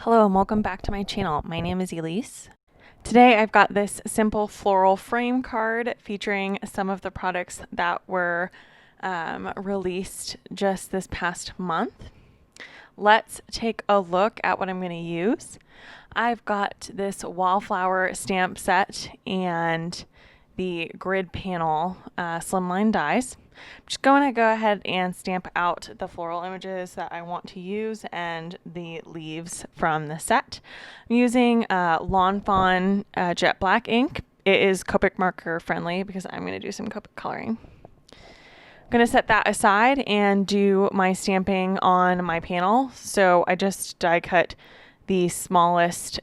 Hello and welcome back to my channel. My name is Elise. Today I've got this simple floral frame card featuring some of the products that were released just this past month. Let's take a look at what I'm going to use. I've got this Wallflower stamp set and the grid panel Slimline dies. I'm just going to go ahead and stamp out the floral images that I want to use and the leaves from the set. I'm using Fawn jet black ink. It is Copic marker friendly because I'm going to do some Copic coloring. I'm going to set that aside and do my stamping on my panel. So I just die cut the smallest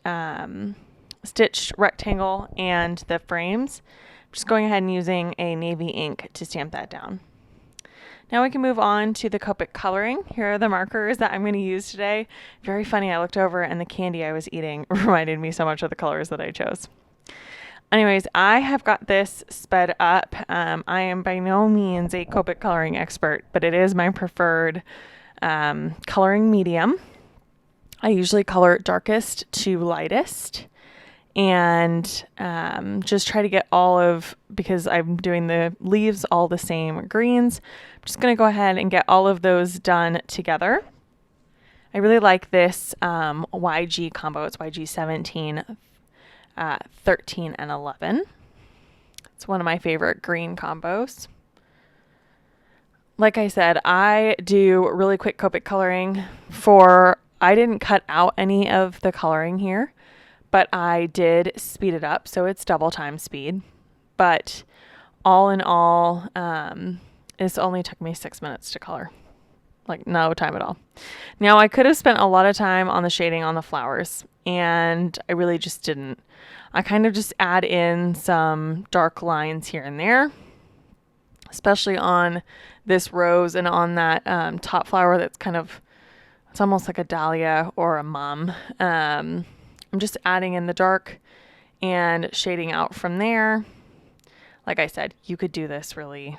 stitched rectangle and the frames. Just going ahead and using a navy ink to stamp that down. Now we can move on to the Copic coloring. Here are the markers that I'm going to use today. Very funny, I looked over and the candy I was eating reminded me so much of the colors that I chose. Anyways, I have got this sped up. I am by no means a Copic coloring expert, but it is my preferred coloring medium. I usually color darkest to lightest. And just try to get because I'm doing the leaves all the same greens, I'm just going to go ahead and get all of those done together. I really like this YG combo. It's YG 17, 13, and 11. It's one of my favorite green combos. Like I said, I do really quick Copic coloring I didn't cut out any of the coloring here, but I did speed it up, so it's double time speed. But all in all, this only took me 6 minutes to color. Like no time at all. Now I could have spent a lot of time on the shading on the flowers, and I really just didn't. I kind of just add in some dark lines here and there, especially on this rose and on that top flower that's it's almost like a dahlia or a mum. I'm just adding in the dark and shading out from there. Like I said, you could do this really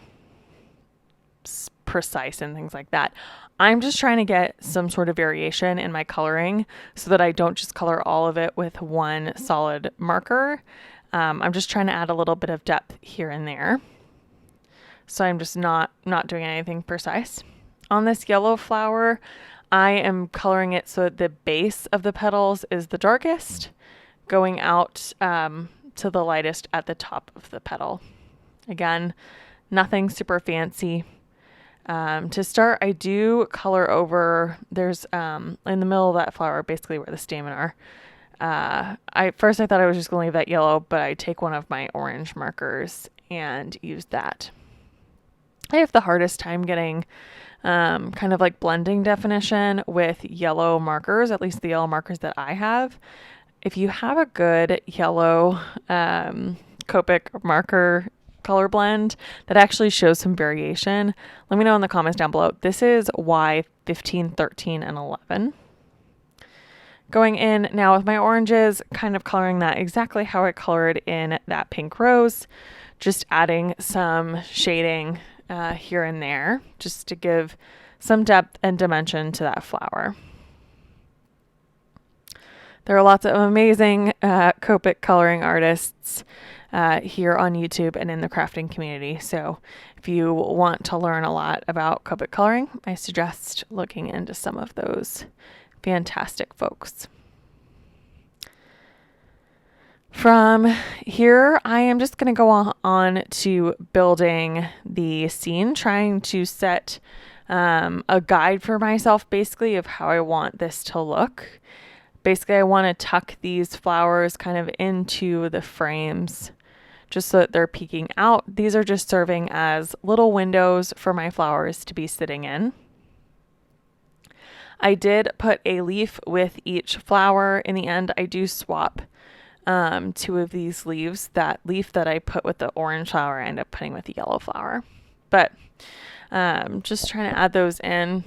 precise and things like that. I'm just trying to get some sort of variation in my coloring so that I don't just color all of it with one solid marker. I'm just trying to add a little bit of depth here and there. So I'm just not doing anything precise. On this yellow flower, I am coloring it so that the base of the petals is the darkest, going out to the lightest at the top of the petal. Again, nothing super fancy. To start, I do color over, there's in the middle of that flower, basically where the stamen are. First I thought I was just going to leave that yellow, but I take one of my orange markers and use that. I have the hardest time getting kind of like blending definition with yellow markers, at least the yellow markers that I have. If you have a good yellow Copic marker color blend that actually shows some variation, let me know in the comments down below. This is Y15, 13, and 11. Going in now with my oranges, kind of coloring that exactly how I colored in that pink rose, just adding some shading here and there just to give some depth and dimension to that flower. There are lots of amazing Copic coloring artists here on YouTube and in the crafting community. So if you want to learn a lot about Copic coloring, I suggest looking into some of those fantastic folks. From here, I am just going to go on to building the scene, trying to set a guide for myself, basically, of how I want this to look. Basically, I want to tuck these flowers kind of into the frames, just so that they're peeking out. These are just serving as little windows for my flowers to be sitting in. I did put a leaf with each flower. In the end, I do swap two of these leaves. That leaf that I put with the orange flower, I end up putting with the yellow flower. But just trying to add those in.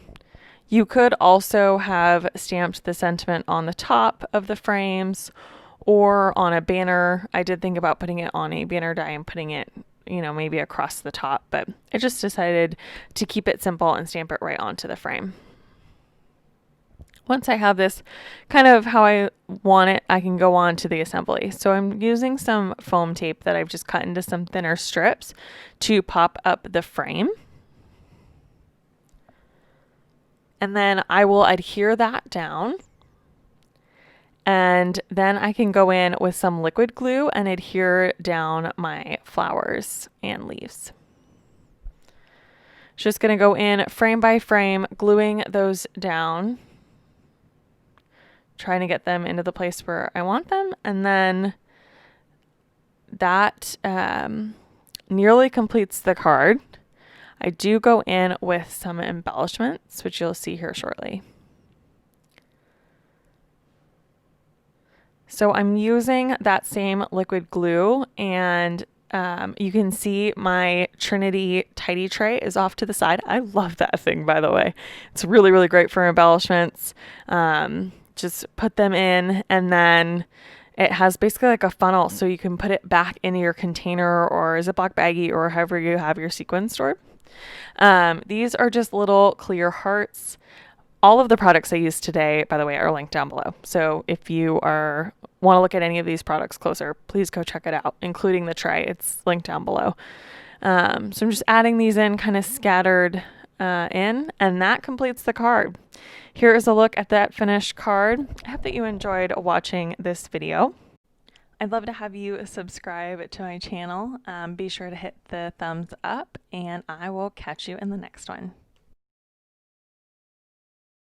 You could also have stamped the sentiment on the top of the frames or on a banner. I did think about putting it on a banner die and putting it, maybe across the top, but I just decided to keep it simple and stamp it right onto the frame. Once I have this kind of how I want it, I can go on to the assembly. So I'm using some foam tape that I've just cut into some thinner strips to pop up the frame. And then I will adhere that down. And then I can go in with some liquid glue and adhere down my flowers and leaves. Just going to go in frame by frame, gluing those down, trying to get them into the place where I want them. And then that nearly completes the card. I do go in with some embellishments, which you'll see here shortly. So I'm using that same liquid glue, and you can see my Trinity tidy tray is off to the side. I love that thing, by the way. It's really, really great for embellishments. Just put them in, and then it has basically like a funnel, so you can put it back into your container or Ziploc baggie or however you have your sequins stored. These are just little clear hearts. All of the products I used today, by the way, are linked down below. So if you want to look at any of these products closer, please go check it out, including the tray. It's linked down below. So I'm just adding these in kind of scattered in, and that completes the card. Here is a look at that finished card. I hope that you enjoyed watching this video. I'd love to have you subscribe to my channel. Be sure to hit the thumbs up, and I will catch you in the next one.